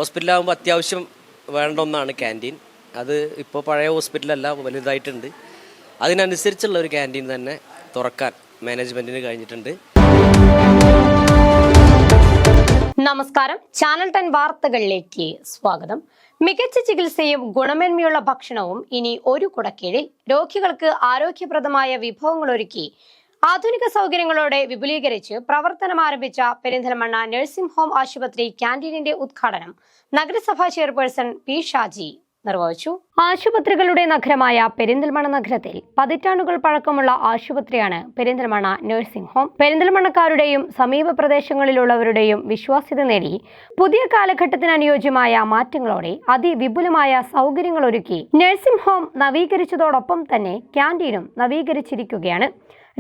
ഹോസ്പിറ്റലാകുമ്പോൾ അത്യാവശ്യം വേണ്ട ഒന്നാണ് ക്യാൻറ്റീൻ. അത് ഇപ്പോൾ പഴയ ഹോസ്പിറ്റലല്ല, വലുതായിട്ടുണ്ട്. അതിനനുസരിച്ചുള്ള ഒരു ക്യാൻറ്റീൻ തന്നെ തുറക്കാൻ മാനേജ്മെൻറ്റിന് കഴിഞ്ഞിട്ടുണ്ട്. നമസ്കാരം, ചാനൽ 10 വാർത്തകളിലേക്ക് സ്വാഗതം. മികച്ച ചികിത്സയും ഗുണമേന്മയുള്ള ഭക്ഷണവും ഇനി ഒരു കുടക്കീഴിൽ. രോഗികൾക്ക് ആരോഗ്യപ്രദമായ വിഭവങ്ങൾ ഒരുക്കി ആധുനിക സൗകര്യങ്ങളോടെ വിപുലീകരിച്ച് പ്രവർത്തനം ആരംഭിച്ച പെരിന്തൽമണ്ണ നഴ്സിംഗ് ഹോം ആശുപത്രി ക്യാന്റീനിന്റെ ഉദ്ഘാടനം നഗരസഭാ ചെയർപേഴ്സൺ പി ഷാജി നിർവഹിച്ചു. ആശുപത്രികളുടെ നഗരമായ പെരിന്തൽമണ്ണ നഗരത്തിൽ പതിറ്റാണ്ടുകൾ പഴക്കമുള്ള ആശുപത്രിയാണ് പെരിന്തൽമണ്ണ നഴ്സിംഗ് ഹോം. പെരിന്തൽമണ്ണക്കാരുടെയും സമീപ പ്രദേശങ്ങളിലുള്ളവരുടെയും വിശ്വാസ്യത നേടി പുതിയ കാലഘട്ടത്തിന് അനുയോജ്യമായ മാറ്റങ്ങളോടെ അതിവിപുലമായ സൗകര്യങ്ങൾ ഒരുക്കി നഴ്സിംഗ് ഹോം നവീകരിച്ചതോടൊപ്പം തന്നെ ക്യാന്റീനും നവീകരിച്ചിരിക്കുകയാണ്.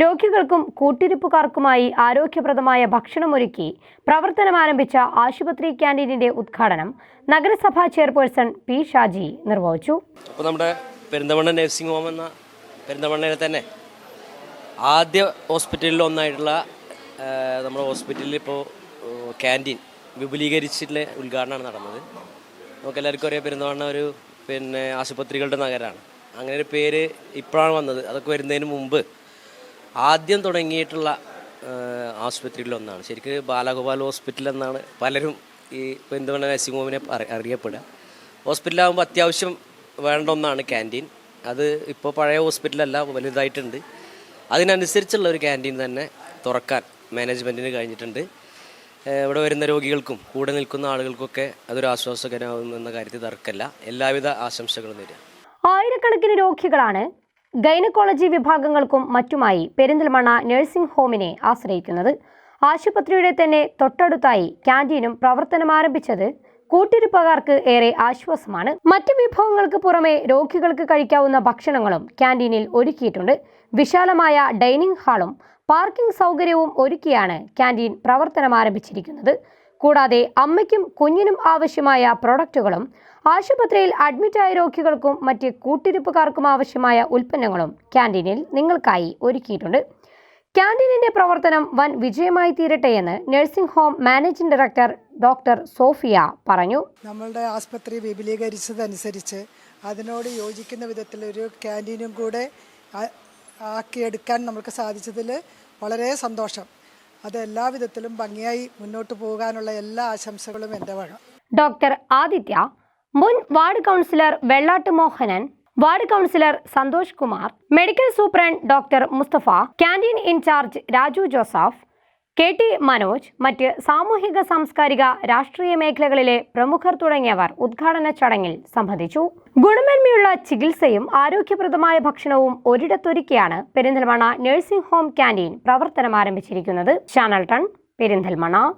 രോഗികൾക്കും കൂട്ടിരിപ്പുകാർക്കുമായി ആരോഗ്യപ്രദമായ ഭക്ഷണമൊരുക്കി പ്രവർത്തനം ആരംഭിച്ച ആശുപത്രി ക്യാന്റീനിന്റെ ഉദ്ഘാടനം നഗരസഭാ ചെയർപേഴ്സൺ പി ഷാജി നിർവഹിച്ചു. അപ്പോൾ നമ്മുടെ പെരിന്തൽമണ്ണ നഴ്സിംഗ് ഹോം എന്ന പെരിന്തൽമണ്ണയിലെ തന്നെ ആദ്യ ഹോസ്പിറ്റലിൽ ഒന്നായിട്ടുള്ള നമ്മുടെ ഹോസ്പിറ്റലിൽ ഇപ്പോൾ ക്യാൻറ്റീൻ വിപുലീകരിച്ചിട്ടുള്ള ഉദ്ഘാടനമാണ് നടന്നത്. നമുക്കെല്ലാവർക്കും അറിയാം, പെരിന്തൽമണ്ണ ഒരു ആശുപത്രികളുടെ നഗരമാണ്. അങ്ങനെ ഒരു പേര് ഇപ്പോഴാണ് വന്നത്. അതൊക്കെ വരുന്നതിന് മുമ്പ് ആദ്യം തുടങ്ങിയിട്ടുള്ള ആശുപത്രികളിലൊന്നാണ്. ശരിക്കും ബാലഗോപാൽ ഹോസ്പിറ്റൽ എന്നാണ് പലരും ഈ പെരിന്തൽമണ്ണ നഴ്സിംഗ് ഹോമിനെ അറിയപ്പെടുക. ഹോസ്പിറ്റലാകുമ്പോൾ അത്യാവശ്യം വേണ്ട ഒന്നാണ് ക്യാൻറ്റീൻ. അത് ഇപ്പോൾ പഴയ ഹോസ്പിറ്റലല്ല, വലുതായിട്ടുണ്ട്. അതിനനുസരിച്ചുള്ള ഒരു ക്യാൻറ്റീൻ തന്നെ തുറക്കാൻ മാനേജ്മെൻറ്റിന് കഴിഞ്ഞിട്ടുണ്ട്. ഇവിടെ വരുന്ന രോഗികൾക്കും കൂടെ നിൽക്കുന്ന ആളുകൾക്കൊക്കെ അതൊരു ആശ്വാസകരമാകുമെന്ന കാര്യത്തിൽ തർക്കമില്ല. എല്ലാവിധ ആശംസകളും നേരുക. ആയിരക്കണക്കിന് രോഗികളാണ് ഗൈനക്കോളജി വിഭാഗങ്ങൾക്കും മറ്റുമായി പെരിന്തൽമണ്ണ നഴ്സിംഗ് ഹോമിനെ ആശ്രയിക്കുന്നത്. ആശുപത്രിയുടെ തന്നെ തൊട്ടടുത്തായി ക്യാന്റീനും പ്രവർത്തനം ആരംഭിച്ചത് കൂട്ടിരിപ്പുകാർക്ക് ഏറെ ആശ്വാസമാണ്. മറ്റ് വിഭവങ്ങൾക്ക് പുറമെ രോഗികൾക്ക് കഴിക്കാവുന്ന ഭക്ഷണങ്ങളും ക്യാന്റീനിൽ ഒരുക്കിയിട്ടുണ്ട്. വിശാലമായ ഡൈനിങ് ഹാളും പാർക്കിംഗ് സൗകര്യവും ഒരുക്കിയാണ് ക്യാന്റീൻ പ്രവർത്തനം ആരംഭിച്ചിരിക്കുന്നത്. കൂടാതെ അമ്മയ്ക്കും കുഞ്ഞിനും ആവശ്യമായ പ്രൊഡക്റ്റുകളും ആശുപത്രിയിൽ അഡ്മിറ്റായ രോഗികൾക്കും മറ്റ് കൂട്ടിരിപ്പുകാർക്കും ആവശ്യമായ ഉൽപ്പന്നങ്ങളും ക്യാന്റീനിൽ നിങ്ങൾക്കായി ഒരുക്കിയിട്ടുണ്ട്. ക്യാന്റീനിന്റെ പ്രവർത്തനം വൻ വിജയമായി തീരട്ടെയെന്ന് nursing home managing director doctor Sophia പറഞ്ഞു. നമ്മളുടെ ആശുപത്രി വിപുലീകരിച്ചതനുസരിച്ച് അതിനോട് യോജിക്കുന്ന വിധത്തിൽ ഒരു ക്യാന്റീനും കൂടെ ആക്കിയെടുക്കാൻ നമുക്ക് സാധിച്ചതിൽ വളരെ സന്തോഷം. അത് എല്ലാവിധത്തിലും ഭംഗിയായി മുന്നോട്ട് പോകാനുള്ള എല്ലാ ആശംസകളും എൻ്റെ വക. ഡോക്ടർ ആദിത്യ, മുൻ ward councillor Vellatt Mohanan, ward councillor Santhosh Kumar, medical superintendent doctor Musthafa, canteen incharge Raju Joseph, KT Manoj, മറ്റ് സാമൂഹിക സാംസ്കാരിക രാഷ്ട്രീയ മേഖലകളിലെ പ്രമുഖർ തുടങ്ങിയവർ ഉദ്ഘാടന ചടങ്ങിൽ സംബന്ധിച്ചു. ഗുണമേന്മയുള്ള ചികിത്സയും ആരോഗ്യപ്രദമായ ഭക്ഷണവും ഒരിടത്തൊരുക്കിയാണ് പെരിന്തൽമണ്ണ നഴ്സിംഗ് ഹോം ക്യാന്റീൻ പ്രവർത്തനം ആരംഭിച്ചിരിക്കുന്നത്. ചാനൽ 10 പെരിന്തൽമണ്ണ.